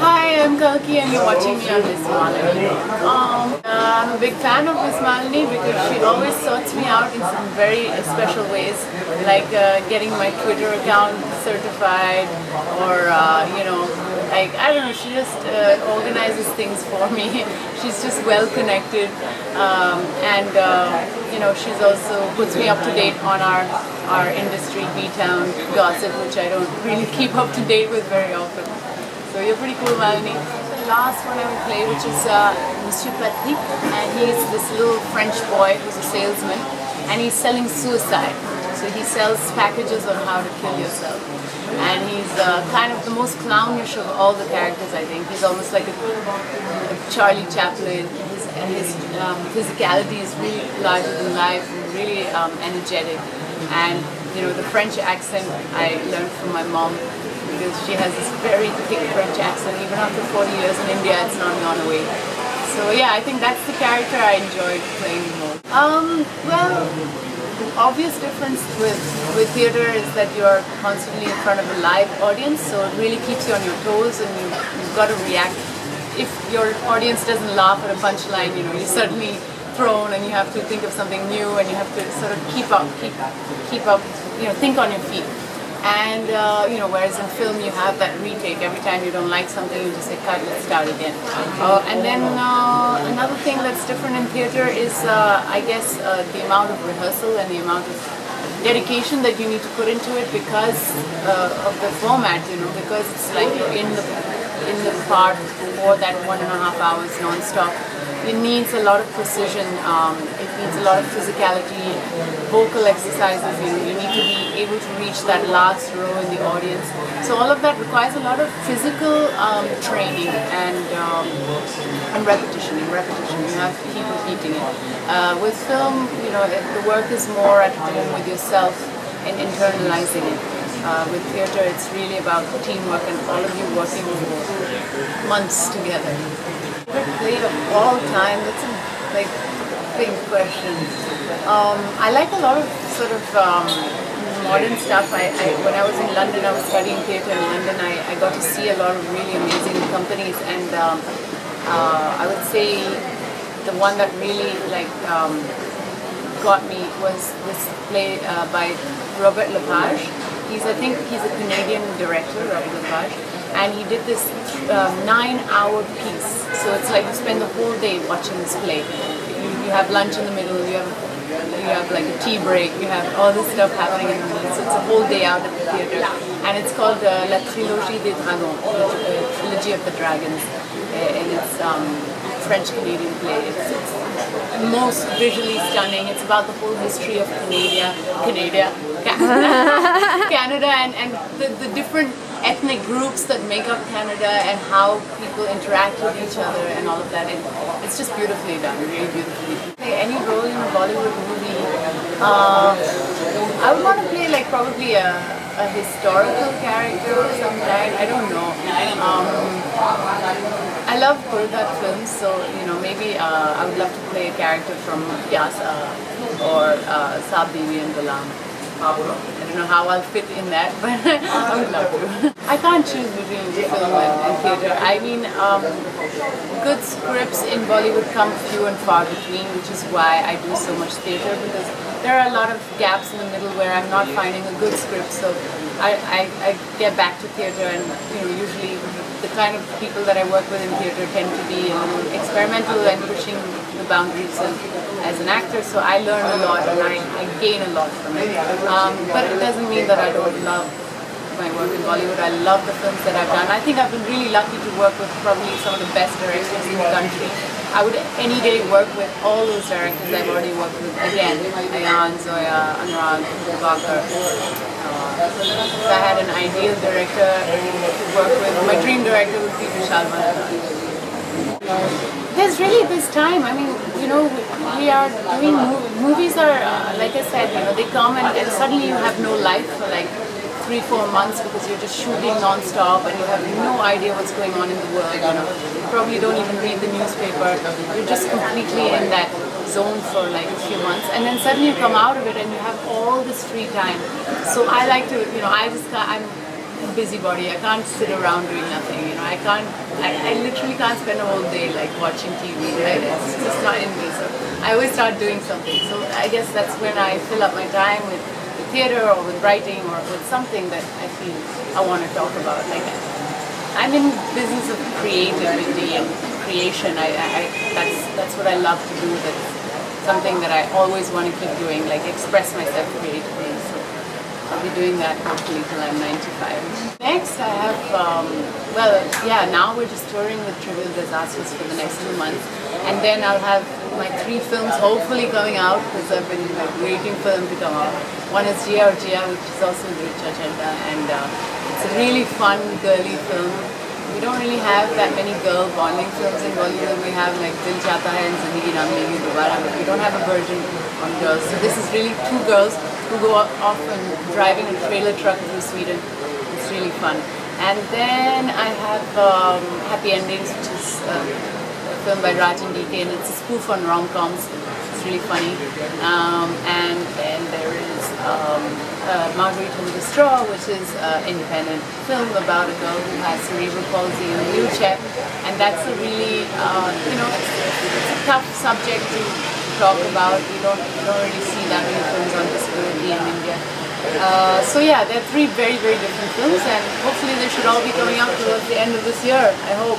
Hi, I'm Kalki and you're watching me on MissMalini. I'm a big fan of MissMalini because she always sorts me out in some very special ways, like getting my Twitter account certified or, like, I don't know, she just organizes things for me. She's just well connected she's also puts me up to date on our industry, B-Town gossip, which I don't really keep up to date with very often. So you're pretty cool, Malini. The last one I would play, which is Monsieur Patrick, and he's this little French boy who's a salesman, and he's selling suicide. So he sells packages on how to kill yourself. And he's kind of the most clownish of all the characters, I think. He's almost like a Charlie Chaplin. His physicality is really larger than life, really energetic. And, the French accent I learned from my mom, because she has this very thick French accent. Even after 40 years in India, it's not gone away. So yeah, I think that's the character I enjoyed playing the most. Well, the obvious difference with theatre is that you're constantly in front of a live audience, so it really keeps you on your toes and you've got to react. If your audience doesn't laugh at a punchline, you're suddenly thrown and you have to think of something new and you have to sort of keep up, think on your feet. And whereas in film you have that retake. Every time you don't like something, you just say cut, let's start again. And then another thing that's different in theatre is, I guess, the amount of rehearsal and the amount of dedication that you need to put into it because of the format. Because it's like you're in the part for that 1.5 hours non-stop. It needs a lot of precision, it needs a lot of physicality, vocal exercises, you need to be able to reach that last row in the audience. So all of that requires a lot of physical training and repetition. You have to keep repeating it. With film, the work is more at home with yourself and internalizing it. With theatre, it's really about teamwork and all of you working for months together. Favorite play of all time? That's a big question. I like a lot of sort of modern stuff. When I was in London, I was studying theatre in London. I got to see a lot of really amazing companies, and I would say the one that really got me was this play by Robert Lepage. I think he's a Canadian director, Robert Lepage, and he did this 9-hour piece. So it's like you spend the whole day watching this play. You have lunch in the middle, you have like a tea break, you have all this stuff happening in the middle. So it's a whole day out at the theatre, and it's called La Trilogie des Dragons, the Trilogy of the Dragons, and it's French-Canadian play. It's most visually stunning. It's about the whole history of Canada and the different ethnic groups that make up Canada and how people interact with each other and all of that. It's just beautifully done, really beautifully done. Play any role in a Bollywood movie, I would want to play probably a historical character of some kind. I don't know. I love Kurdat films, so maybe I would love to play a character from Pyasa or Saab Devi and Gulam. I don't know how I'll fit in that, but I would love to. I can't choose between film and theatre. I mean, good scripts in Bollywood come few and far between, which is why I do so much theatre, because there are a lot of gaps in the middle where I'm not finding a good script. So I get back to theatre, and usually the kind of people that I work with in theatre tend to be a little experimental and pushing the boundaries as an actor, so I learn a lot and I gain a lot from it. But it doesn't mean that I don't love my work in Bollywood. I love the films that I've done. I think I've been really lucky to work with probably some of the best directors in the country. I would any day work with all those directors I've already worked with. Again, Ayan, Zoya, Anurag, Bakar. If I had an ideal director to work with, my dream director would be Vishal Manchand. There's really this time. I mean, we are doing movies are like I said, they come and suddenly you have no life for 3-4 months because you're just shooting non-stop and you have no idea what's going on in the world. You probably don't even read the newspaper. You're just completely in that zone for a few months, and then suddenly you come out of it and you have all this free time. So I like to, I'm a busybody. I can't sit around doing nothing. I can't I literally can't spend a whole day like watching TV. Right? It's just not in me. So I always start doing something. So I guess that's when I fill up my time with theater or with writing or with something that I feel I want to talk about. Like I'm in business of creativity and creation. That's what I love to do. That's something that I always want to keep doing, like express myself creatively. So I'll be doing that hopefully till I'm 95. Next I have, now we're just touring with Trivial Disasters for the next 2 months. And then I'll have my 3 films hopefully coming out because I've been like waiting for them to come out. One is Jia or Jia, which is also with Richa Chadda, and it's a really fun, girly film. We don't really have that many girl bonding films in Bollywood. We have like Dil Chahta Hai and Zindagi Na Milegi Dobara, but we don't have a version on girls. So this is really 2 girls who go off and driving a trailer truck through Sweden. It's really fun. And then I have Happy Endings, which is a film by Raj and DK, and it's a spoof on rom-coms. It's really funny. And then there is Marguerite with a Straw, which is an independent film about a girl who has cerebral palsy in a wheelchair, and that's a really, it's a tough subject to talk about. You don't really see that many films on disability in India. So yeah, they're 3 very, very different films, and hopefully they should all be coming out towards the end of this year. I hope.